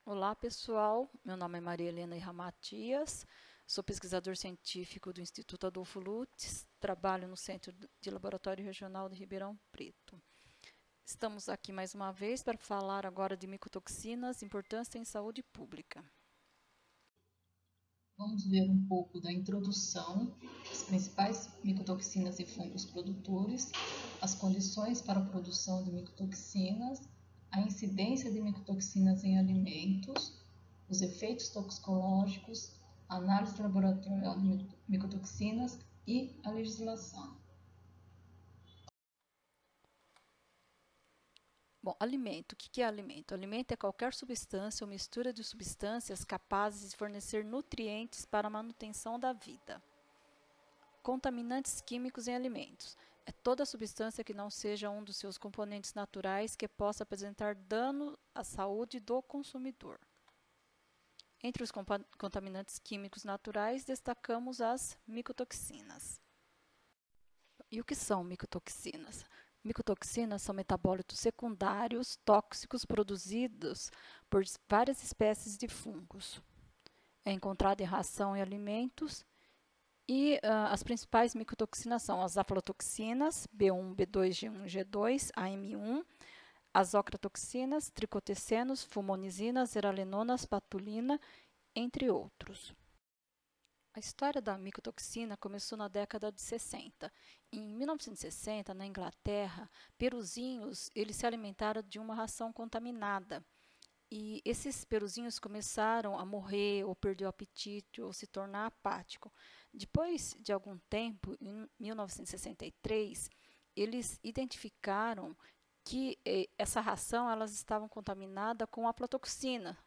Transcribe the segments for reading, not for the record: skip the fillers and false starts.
Olá, pessoal. Meu nome é Maria Helena Irra Matias, sou pesquisador científico do Instituto Adolfo Lutz, trabalho no Centro de Laboratório Regional de Ribeirão Preto. Estamos aqui mais uma vez para falar agora de micotoxinas, importância em saúde pública. Vamos ver um pouco da introdução, as principais micotoxinas e fungos produtores, as condições para a produção de micotoxinas, a incidência de micotoxinas em alimentos, os efeitos toxicológicos, a análise laboratorial de micotoxinas e a legislação. Bom, alimento. O que é alimento? Alimento é qualquer substância ou mistura de substâncias capazes de fornecer nutrientes para a manutenção da vida. Contaminantes químicos em alimentos. É toda substância que não seja um dos seus componentes naturais que possa apresentar dano à saúde do consumidor. Entre os contaminantes químicos naturais, destacamos as micotoxinas. E o que são micotoxinas? Micotoxinas são metabólitos secundários tóxicos produzidos por várias espécies de fungos. É encontrado em ração e alimentos. E as principais micotoxinas são as aflatoxinas, B1, B2, G1, G2, AM1, as ocratoxinas, tricotecenos, fumonizinas, zeralenonas, patulina, entre outros. A história da micotoxina começou na década de 60. Em 1960, na Inglaterra, peruzinhos eles se alimentaram de uma ração contaminada. E esses peruzinhos começaram a morrer, ou perder o apetite, ou se tornar apático. Depois de algum tempo, em 1963, eles identificaram que essa ração elas estavam contaminada com aflatoxina,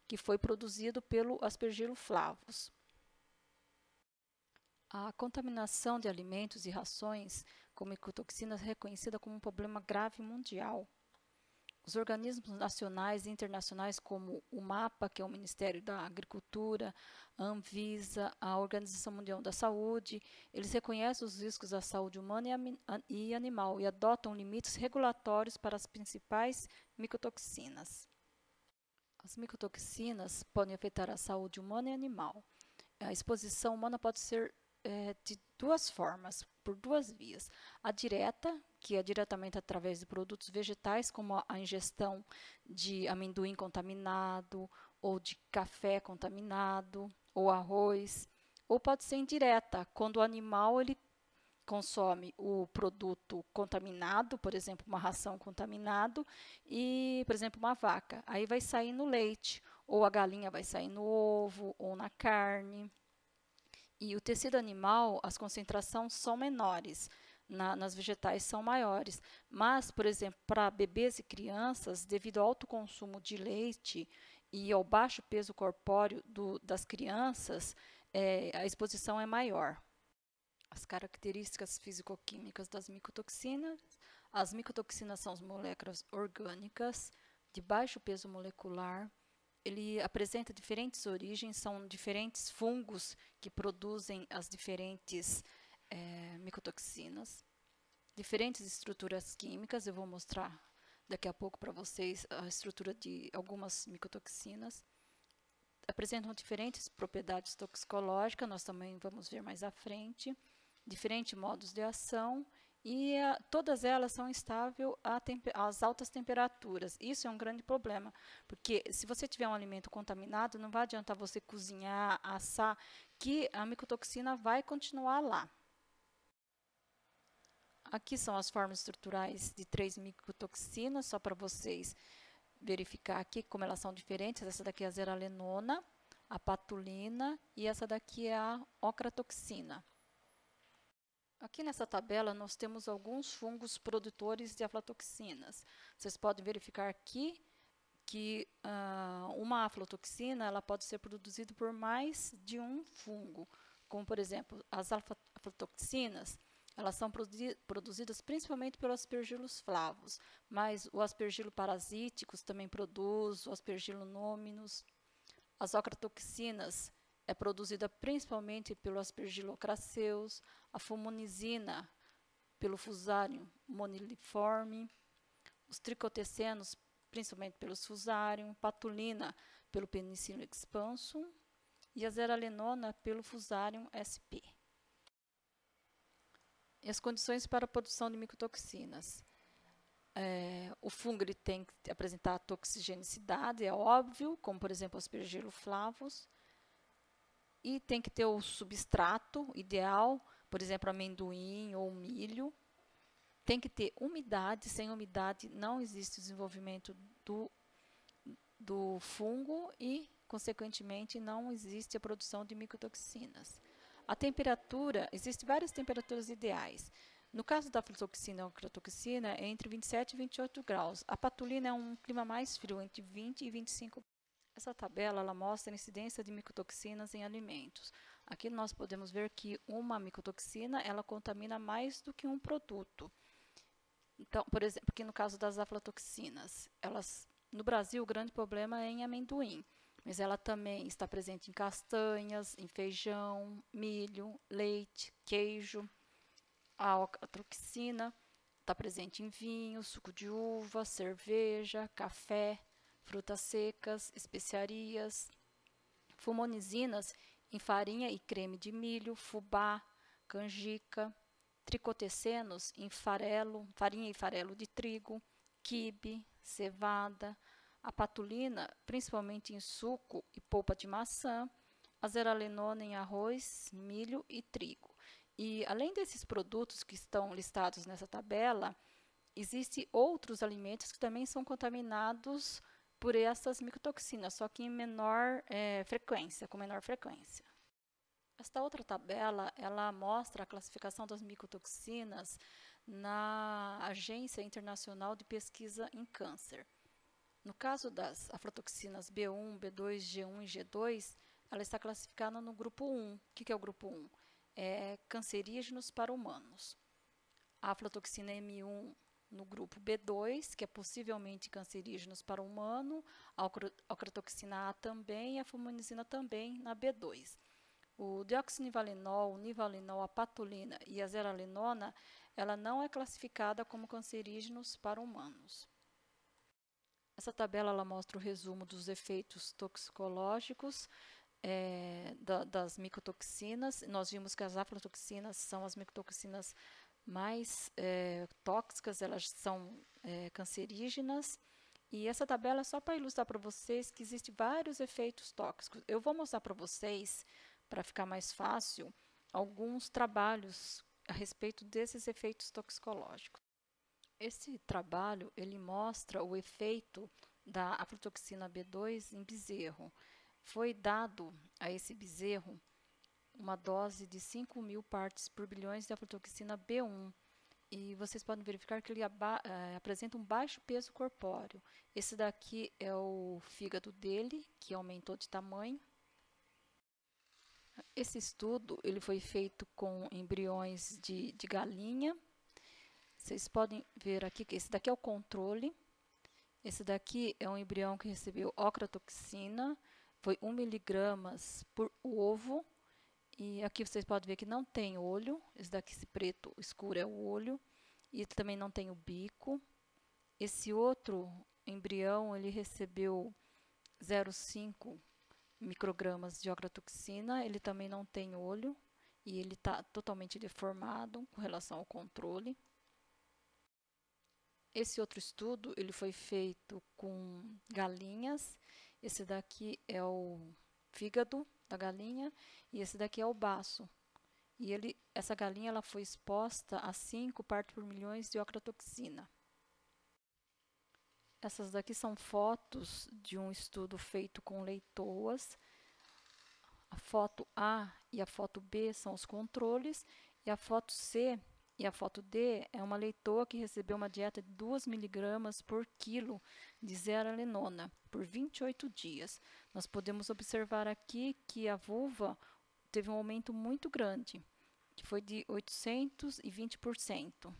que foi produzido pelo Aspergillus flavus. A contaminação de alimentos e rações com micotoxinas é reconhecida como um problema grave mundial. Os organismos nacionais e internacionais, como o MAPA, que é o Ministério da Agricultura, a Anvisa, a Organização Mundial da Saúde, eles reconhecem os riscos à saúde humana e animal e adotam limites regulatórios para as principais micotoxinas. As micotoxinas podem afetar a saúde humana e animal. A exposição humana pode ser de duas formas, por duas vias. A direta, que é diretamente através de produtos vegetais, como a ingestão de amendoim contaminado, ou de café contaminado, ou arroz. Ou pode ser indireta, quando o animal ele consome o produto contaminado, por exemplo, uma ração contaminado, e, por exemplo, uma vaca. Aí vai sair no leite, ou a galinha vai sair no ovo, ou na carne. E o tecido animal, as concentrações são menores, nas vegetais são maiores. Mas, por exemplo, para bebês e crianças, devido ao alto consumo de leite e ao baixo peso corpóreo das crianças, a exposição é maior. As características físico-químicas das micotoxinas. As micotoxinas são as moléculas orgânicas de baixo peso molecular. Ele apresenta diferentes origens, são diferentes fungos que produzem as diferentes micotoxinas, diferentes estruturas químicas. Eu vou mostrar daqui a pouco para vocês a estrutura de algumas micotoxinas. Apresentam diferentes propriedades toxicológicas, nós também vamos ver mais à frente, diferentes modos de ação. E todas elas são estáveis às altas temperaturas. Isso é um grande problema, porque se você tiver um alimento contaminado, não vai adiantar você cozinhar, assar, que a micotoxina vai continuar lá. Aqui são as formas estruturais de 3 micotoxinas, só para vocês verificar aqui como elas são diferentes. Essa daqui é a zeralenona, a patulina e essa daqui é a ocratoxina. Aqui nessa tabela nós temos alguns fungos produtores de aflatoxinas. Vocês podem verificar aqui que uma aflatoxina ela pode ser produzida por mais de um fungo, como por exemplo as aflatoxinas, elas são produzidas principalmente pelo Aspergillus flavus, mas o Aspergillus parasíticos também produz, o Aspergillus nominus. As ocratoxinas é produzida principalmente pelo Aspergillus crasseus, a fumonizina pelo Fusarium moniliforme, os tricotecenos principalmente pelos Fusarium, Patulina pelo Penicillium expansum e a Zearalenona pelo Fusarium sp. E as condições para a produção de micotoxinas. O fungo ele tem que apresentar toxigenicidade, é óbvio, como por exemplo Aspergillus flavus, e tem que ter o substrato ideal, por exemplo amendoim ou milho. Tem que ter umidade, sem umidade não existe desenvolvimento do fungo e, consequentemente, não existe a produção de micotoxinas. A temperatura, existem várias temperaturas ideais. No caso da aflatoxina ou ocratoxina, é entre 27 e 28 graus. A patulina é um clima mais frio, entre 20 e 25 graus. Essa tabela ela mostra a incidência de micotoxinas em alimentos. Aqui nós podemos ver que uma micotoxina ela contamina mais do que um produto. Então, por exemplo, aqui no caso das aflatoxinas, no Brasil o grande problema é em amendoim, mas ela também está presente em castanhas, em feijão, milho, leite, queijo. A ocratoxina está presente em vinho, suco de uva, cerveja, café, frutas secas, especiarias. Fumonizinas em farinha e creme de milho, fubá, canjica. Tricotecenos em farinha e farelo de trigo, quibe, cevada. A patulina, principalmente em suco e polpa de maçã. A zearalenona em arroz, milho e trigo. E além desses produtos que estão listados nessa tabela, existem outros alimentos que também são contaminados por essas micotoxinas, só que em menor frequência, com menor frequência. Esta outra tabela, ela mostra a classificação das micotoxinas na Agência Internacional de Pesquisa em Câncer. No caso das aflatoxinas B1, B2, G1 e G2, ela está classificada no grupo 1. O que é o grupo 1? É cancerígenos para humanos. A aflatoxina M1 no grupo B2, que é possivelmente cancerígenos para o humano, a ocratoxina A também e a fumonizina também na B2. O deoxinivalenol, o nivalenol, a patulina e a zearalenona, ela não é classificada como cancerígenos para humanos. Essa tabela ela mostra o resumo dos efeitos toxicológicos das micotoxinas. Nós vimos que as aflatoxinas são as micotoxinas mais tóxicas, elas são cancerígenas. E essa tabela é só para ilustrar para vocês que existem vários efeitos tóxicos. Eu vou mostrar para vocês, para ficar mais fácil, alguns trabalhos a respeito desses efeitos toxicológicos. Esse trabalho ele mostra o efeito da aflatoxina B2 em bezerro. Foi dado a esse bezerro uma dose de 5.000 partes por bilhões de aflatoxina B1. E vocês podem verificar que ele apresenta um baixo peso corpóreo. Esse daqui é o fígado dele, que aumentou de tamanho. Esse estudo ele foi feito com embriões de galinha. Vocês podem ver aqui que esse daqui é o controle. Esse daqui é um embrião que recebeu ocratoxina. Foi 1 miligramas por ovo. E aqui vocês podem ver que não tem olho. Esse daqui, esse preto escuro, é o olho. E também não tem o bico. Esse outro embrião, ele recebeu 0,5 microgramas de ocratoxina. Ele também não tem olho. E ele está totalmente deformado com relação ao controle. Esse outro estudo, ele foi feito com galinhas. Esse daqui é o fígado da galinha e esse daqui é o baço. E essa galinha ela foi exposta a 5 partes por milhões de ocratoxina. Essas daqui são fotos de um estudo feito com leitoas. A foto A e a foto B são os controles e a foto C e a foto D é uma leitoa que recebeu uma dieta de 2 miligramas por quilo de zearalenona por 28 dias. Nós podemos observar aqui que a vulva teve um aumento muito grande, que foi de 820%.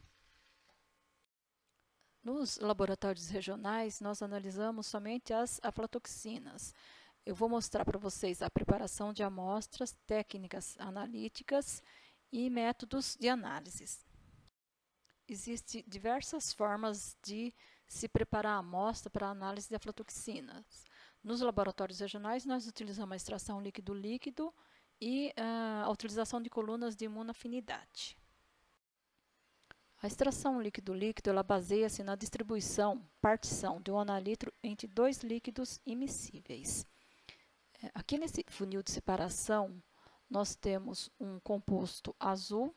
Nos laboratórios regionais, nós analisamos somente as aflatoxinas. Eu vou mostrar para vocês a preparação de amostras, técnicas analíticas e métodos de análise. Existem diversas formas de se preparar a amostra para análise de aflatoxinas. Nos laboratórios regionais, nós utilizamos a extração líquido-líquido e a utilização de colunas de imunoafinidade. A extração líquido-líquido ela baseia-se na partição de um analitro entre dois líquidos immiscíveis. Aqui nesse funil de separação, nós temos um composto azul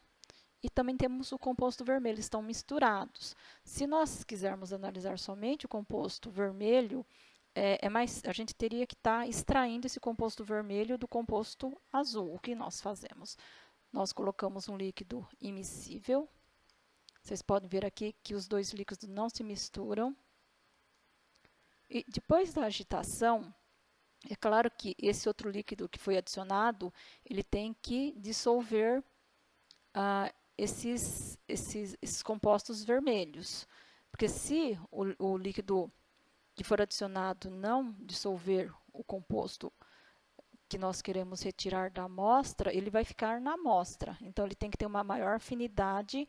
e também temos o composto vermelho, estão misturados. Se nós quisermos analisar somente o composto vermelho, a gente teria que estar extraindo esse composto vermelho do composto azul. O que nós fazemos? Nós colocamos um líquido immiscível. Vocês podem ver aqui que os dois líquidos não se misturam. E depois da agitação, é claro que esse outro líquido que foi adicionado, ele tem que dissolver esses compostos vermelhos. Porque se o líquido que for adicionado não dissolver o composto que nós queremos retirar da amostra, ele vai ficar na amostra. Então, ele tem que ter uma maior afinidade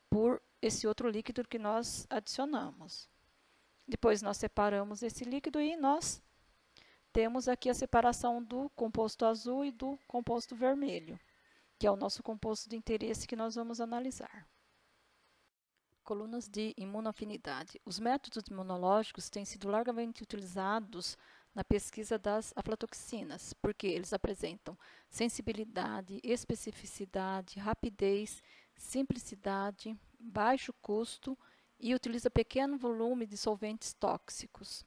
por esse outro líquido que nós adicionamos. Depois, nós separamos esse líquido e nós temos aqui a separação do composto azul e do composto vermelho, que é o nosso composto de interesse que nós vamos analisar. Colunas de imunoafinidade. Os métodos imunológicos têm sido largamente utilizados na pesquisa das aflatoxinas, porque eles apresentam sensibilidade, especificidade, rapidez, simplicidade, baixo custo e utiliza pequeno volume de solventes tóxicos.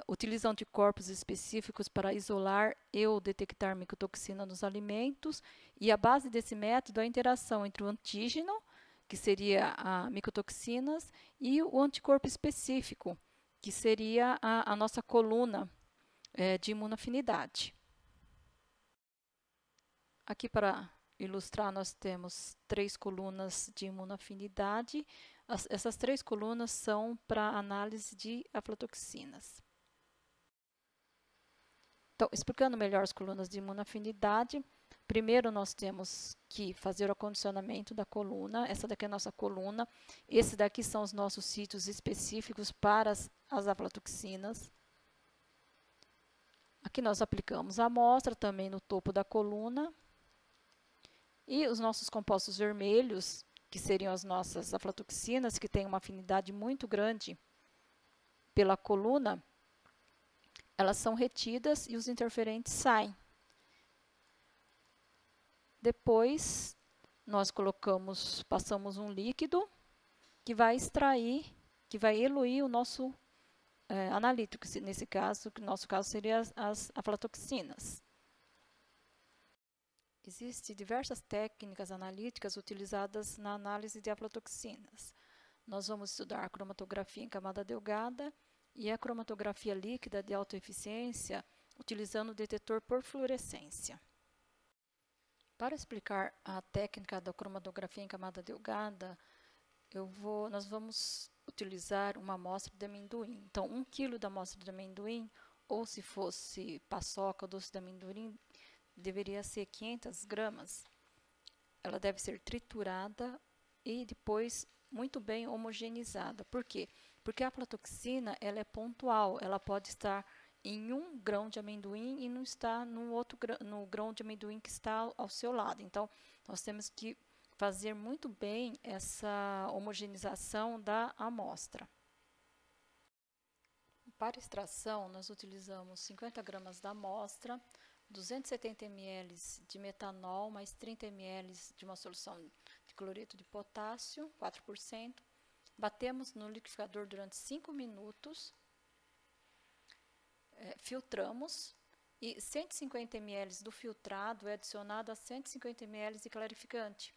Utiliza anticorpos específicos para isolar ou detectar micotoxina nos alimentos, e a base desse método é a interação entre o antígeno, que seria a micotoxinas, e o anticorpo específico, que seria a nossa coluna de imunoafinidade. Aqui, para ilustrar, nós temos 3 colunas de imunoafinidade. Essas 3 colunas são para análise de aflatoxinas. Então, explicando melhor as colunas de imunoafinidade, primeiro nós temos que fazer o acondicionamento da coluna. Essa daqui é a nossa coluna. Esses daqui são os nossos sítios específicos para as aflatoxinas. Aqui nós aplicamos a amostra também no topo da coluna. E os nossos compostos vermelhos, que seriam as nossas aflatoxinas, que têm uma afinidade muito grande pela coluna, elas são retidas e os interferentes saem. Depois, nós passamos um líquido que vai extrair, que vai eluir o nosso analítico, que nesse caso, no nosso caso, seriam as aflatoxinas. Existem diversas técnicas analíticas utilizadas na análise de aflatoxinas. Nós vamos estudar a cromatografia em camada delgada e a cromatografia líquida de alta eficiência, utilizando o detetor por fluorescência. Para explicar a técnica da cromatografia em camada delgada, nós vamos utilizar uma amostra de amendoim. Então, 1 kg da amostra de amendoim, ou se fosse paçoca ou doce de amendoim, deveria ser 500 gramas. Ela deve ser triturada e depois muito bem homogeneizada. Por quê? Porque a aflatoxina ela é pontual, ela pode estar em 1 grão de amendoim e não está no grão de amendoim que está ao seu lado. Então, nós temos que fazer muito bem essa homogeneização da amostra. Para extração, nós utilizamos 50 gramas da amostra, 270 ml de metanol, mais 30 ml de uma solução de cloreto de potássio, 4%. Batemos no liquidificador durante 5 minutos, filtramos e 150 ml do filtrado é adicionado a 150 ml de clarificante,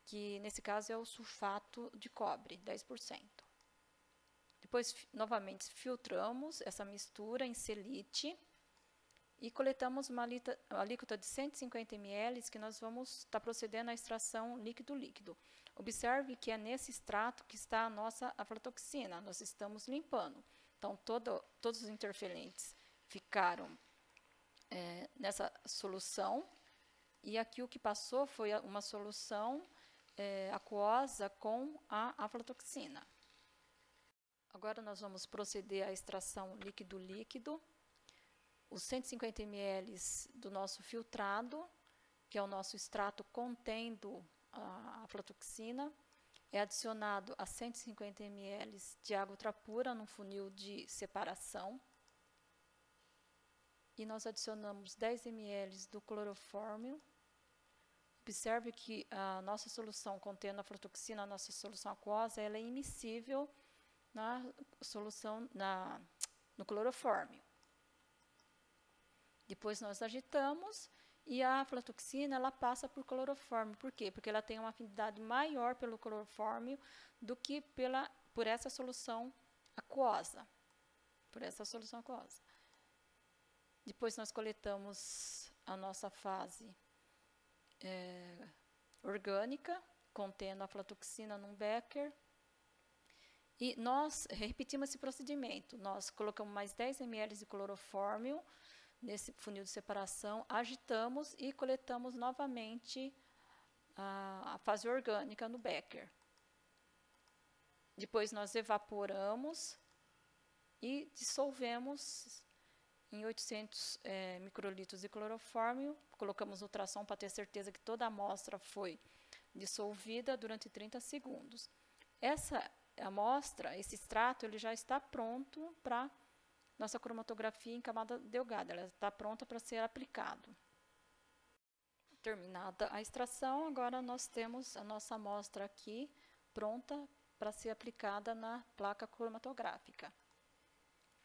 que nesse caso é o sulfato de cobre, 10%. Depois, novamente, filtramos essa mistura em selite e coletamos uma alíquota de 150 ml que nós vamos estar procedendo à extração líquido-líquido. Observe que é nesse extrato que está a nossa aflatoxina, nós estamos limpando. Então, todos os interferentes ficaram nessa solução, e aqui o que passou foi uma solução aquosa com a aflatoxina. Agora nós vamos proceder à extração líquido-líquido. Os 150 ml do nosso filtrado, que é o nosso extrato contendo a aflatoxina, é adicionado a 150 ml de água ultrapura num funil de separação. E nós adicionamos 10 ml do clorofórmio. Observe que a nossa solução contendo aflatoxina, a nossa solução aquosa, ela é immiscível na solução no clorofórmio. Depois nós agitamos e a aflatoxina ela passa por clorofórmio. Por quê? Porque ela tem uma afinidade maior pelo clorofórmio do que por essa solução aquosa. Depois nós coletamos a nossa fase orgânica, contendo a aflatoxina num becker. E nós repetimos esse procedimento. Nós colocamos mais 10 ml de clorofórmio nesse funil de separação, agitamos e coletamos novamente a fase orgânica no becker. Depois nós evaporamos e dissolvemos em 800 microlitros de clorofórmio. Colocamos ultrassom para ter certeza que toda a amostra foi dissolvida durante 30 segundos. Essa amostra, esse extrato, ele já está pronto para nossa cromatografia em camada delgada, ela está pronta para ser aplicado. Terminada a extração, agora nós temos a nossa amostra aqui pronta para ser aplicada na placa cromatográfica.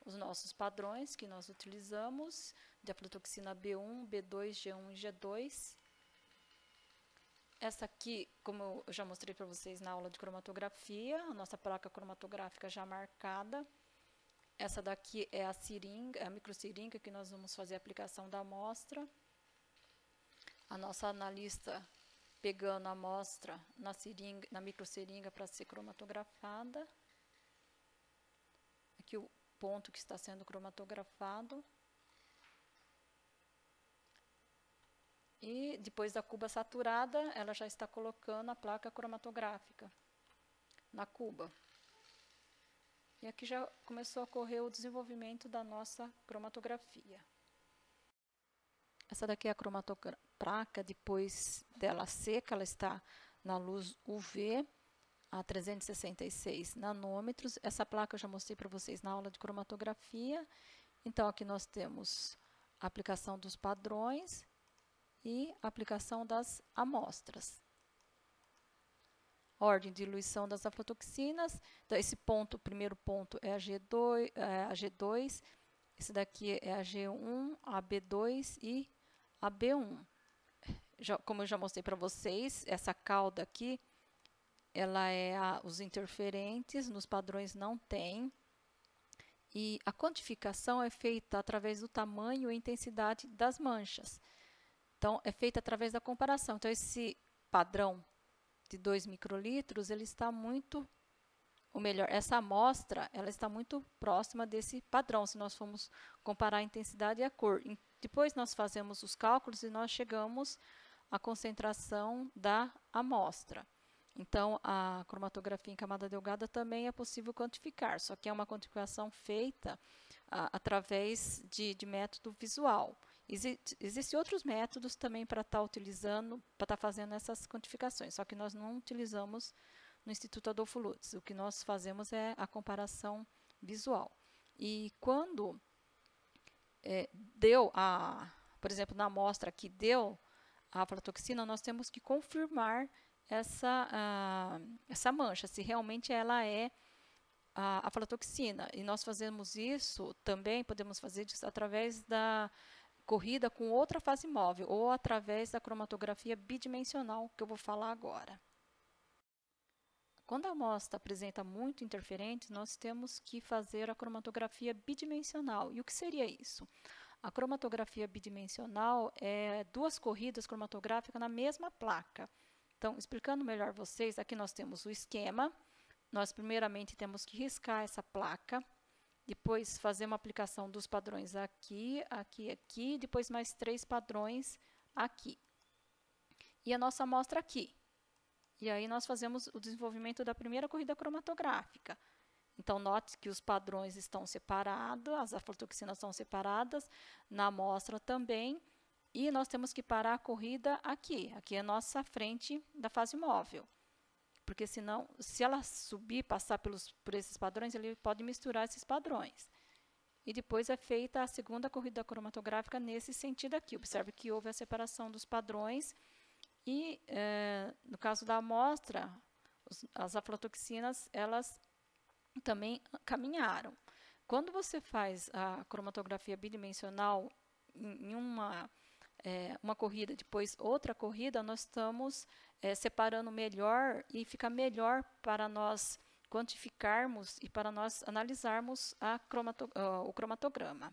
Os nossos padrões que nós utilizamos, de aflatoxina B1, B2, G1 e G2. Essa aqui, como eu já mostrei para vocês na aula de cromatografia, a nossa placa cromatográfica já marcada. Essa daqui é a seringa, a microseringa que nós vamos fazer a aplicação da amostra. A nossa analista pegando a amostra na microseringa para ser cromatografada. Aqui o ponto que está sendo cromatografado. E depois da cuba saturada, ela já está colocando a placa cromatográfica na cuba. E aqui já começou a ocorrer o desenvolvimento da nossa cromatografia. Essa daqui é a placa, depois dela seca, ela está na luz UV a 366 nanômetros. Essa placa eu já mostrei para vocês na aula de cromatografia. Então, aqui nós temos a aplicação dos padrões e a aplicação das amostras. Ordem de diluição das aflatoxinas. Então, esse ponto, o primeiro ponto é a G2, esse daqui é a G1, a B2 e a B1. Como eu já mostrei para vocês, essa cauda aqui, ela é os interferentes, nos padrões não tem. E a quantificação é feita através do tamanho e intensidade das manchas. Então, é feita através da comparação. Então, esse padrão de 2 microlitros, ele está muito, ou melhor, essa amostra, ela está muito próxima desse padrão, se nós formos comparar a intensidade e a cor. Depois nós fazemos os cálculos e nós chegamos à concentração da amostra. Então, a cromatografia em camada delgada também é possível quantificar, só que é uma quantificação feita através de método visual. Existem outros métodos também para estar utilizando, para estar fazendo essas quantificações, só que nós não utilizamos no Instituto Adolfo Lutz. O que nós fazemos é a comparação visual. E quando por exemplo, na amostra que deu a aflatoxina, nós temos que confirmar essa mancha, se realmente ela é a aflatoxina. E nós fazemos isso também, podemos fazer isso através da corrida com outra fase móvel ou através da cromatografia bidimensional, que eu vou falar agora. Quando a amostra apresenta muito interferentes, nós temos que fazer a cromatografia bidimensional. E o que seria isso? A cromatografia bidimensional é 2 corridas cromatográficas na mesma placa. Então, explicando melhor vocês, aqui nós temos o esquema. Nós primeiramente temos que riscar essa placa, depois fazer uma aplicação dos padrões aqui, aqui, aqui, depois mais 3 padrões aqui. E a nossa amostra aqui. E aí nós fazemos o desenvolvimento da primeira corrida cromatográfica. Então, note que os padrões estão separados, as aflatoxinas estão separadas, na amostra também, e nós temos que parar a corrida aqui. Aqui é a nossa frente da fase móvel. Porque senão, se ela subir, passar por esses padrões, ele pode misturar esses padrões. E depois é feita a segunda corrida cromatográfica nesse sentido aqui. Observe que houve a separação dos padrões e, no caso da amostra, as aflatoxinas, elas também caminharam. Quando você faz a cromatografia bidimensional em uma corrida, depois outra corrida, nós estamos separando melhor e fica melhor para nós quantificarmos e para nós analisarmos o cromatograma.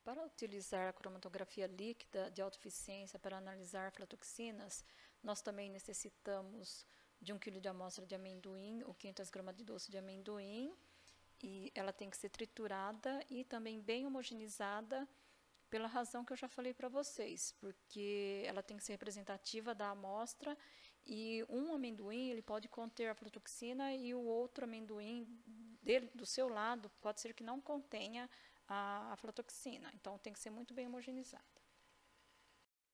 Para utilizar a cromatografia líquida de alta eficiência para analisar aflatoxinas, nós também necessitamos de 1 kg de amostra de amendoim ou 500 gramas de doce de amendoim, e ela tem que ser triturada e também bem homogeneizada, pela razão que eu já falei para vocês, porque ela tem que ser representativa da amostra, e um amendoim ele pode conter aflatoxina e o outro amendoim do seu lado pode ser que não contenha a aflatoxina, então tem que ser muito bem homogeneizada.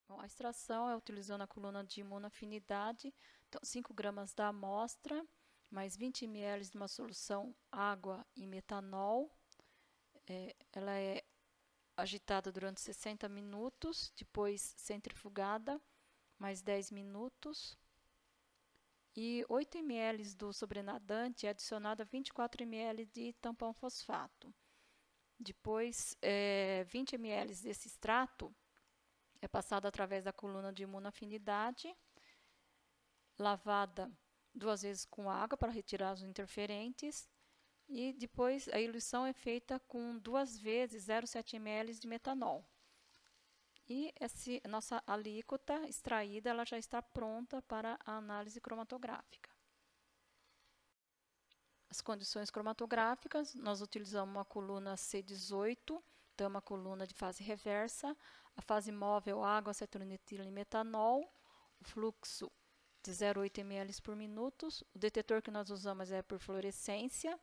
Bom, a extração é utilizando a coluna de imunoafinidade, então 5 gramas da amostra, mais 20 ml de uma solução água e metanol. Ela é agitada durante 60 minutos, depois centrifugada, mais 10 minutos. E 8 ml do sobrenadante é adicionado a 24 ml de tampão fosfato. Depois, 20 ml desse extrato é passado através da coluna de imunoafinidade, lavada 2 vezes com água para retirar os interferentes, e depois a eluição é feita com 2 vezes 0,7 ml de metanol. E nossa alíquota extraída ela já está pronta para a análise cromatográfica. As condições cromatográficas, nós utilizamos uma coluna C18, então uma coluna de fase reversa, a fase móvel água, acetonitila e metanol, o fluxo de 0,8 ml por minuto, o detetor que nós usamos é por fluorescência,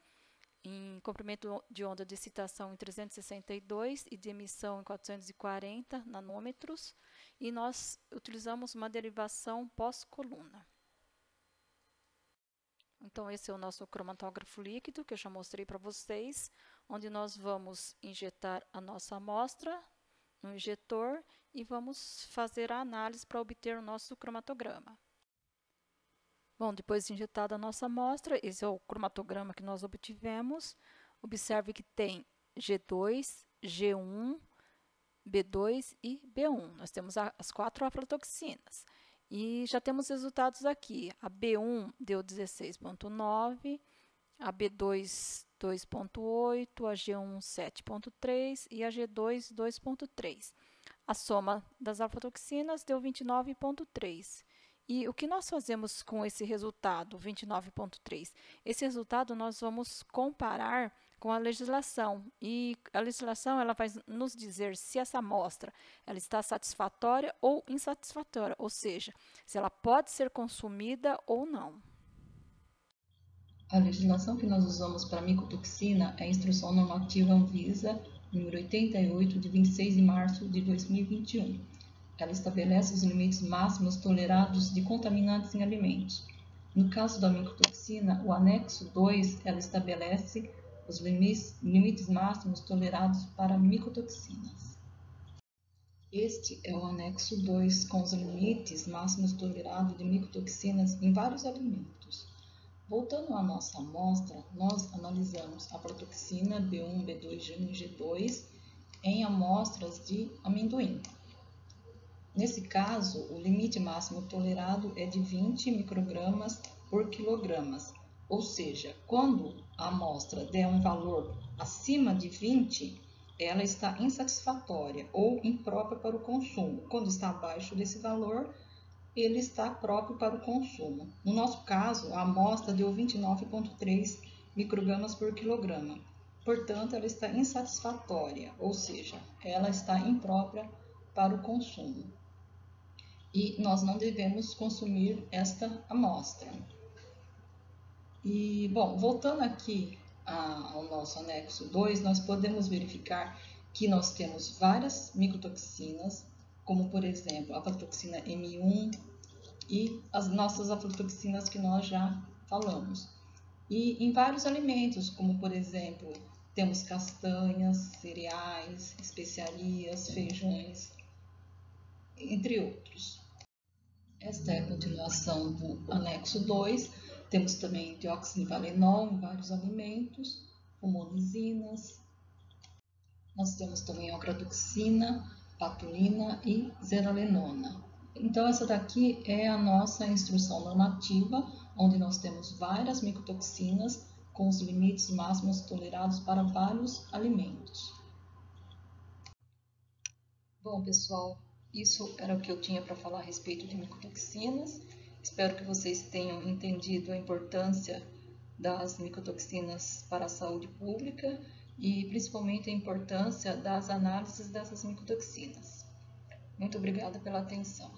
em comprimento de onda de excitação em 362 e de emissão em 440 nanômetros, e nós utilizamos uma derivação pós-coluna. Então, esse é o nosso cromatógrafo líquido, que eu já mostrei para vocês, onde nós vamos injetar a nossa amostra no injetor e vamos fazer a análise para obter o nosso cromatograma. Bom, depois de injetada a nossa amostra, esse é o cromatograma que nós obtivemos. Observe que tem G2, G1, B2 e B1. Nós temos as 4 aflatoxinas. E já temos resultados aqui. A B1 deu 16,9, a B2 2,8, a G1 7,3 e a G2 2,3. A soma das aflatoxinas deu 29,3. E o que nós fazemos com esse resultado, 29,3? Esse resultado nós vamos comparar com a legislação, e a legislação ela vai nos dizer se essa amostra ela está satisfatória ou insatisfatória, ou seja, se ela pode ser consumida ou não. A legislação que nós usamos para a micotoxina é a Instrução Normativa Anvisa número 88, de 26 de março de 2021. Ela estabelece os limites máximos tolerados de contaminantes em alimentos. No caso da micotoxina, o anexo 2, ela estabelece os limites máximos tolerados para micotoxinas. Este é o anexo 2, com os limites máximos tolerados de micotoxinas em vários alimentos. Voltando à nossa amostra, nós analisamos a aflatoxina B1, B2, G1 e G2 em amostras de amendoim. Nesse caso, o limite máximo tolerado é de 20 microgramas por quilogramas, ou seja, quando a amostra der um valor acima de 20, ela está insatisfatória ou imprópria para o consumo. Quando está abaixo desse valor, ele está próprio para o consumo. No nosso caso, a amostra deu 29,3 microgramas por quilograma. portanto, ela está insatisfatória, ou seja, ela está imprópria para o consumo. E nós não devemos consumir esta amostra. E, bom, voltando aqui ao nosso anexo 2, nós podemos verificar que nós temos várias micotoxinas, como por exemplo a aflatoxina M1 e as nossas aflatoxinas que nós já falamos. E em vários alimentos, como por exemplo, temos castanhas, cereais, especiarias, feijões, entre outros. Esta é a continuação do anexo 2. Temos também dioxinivalenol em vários alimentos, homonisinas. Nós temos também ocratoxina, patulina e zearalenona. Então, essa daqui é a nossa instrução normativa, onde nós temos várias micotoxinas com os limites máximos tolerados para vários alimentos. Bom, pessoal, isso era o que eu tinha para falar a respeito de micotoxinas. Espero que vocês tenham entendido a importância das micotoxinas para a saúde pública e principalmente a importância das análises dessas micotoxinas. Muito obrigada pela atenção.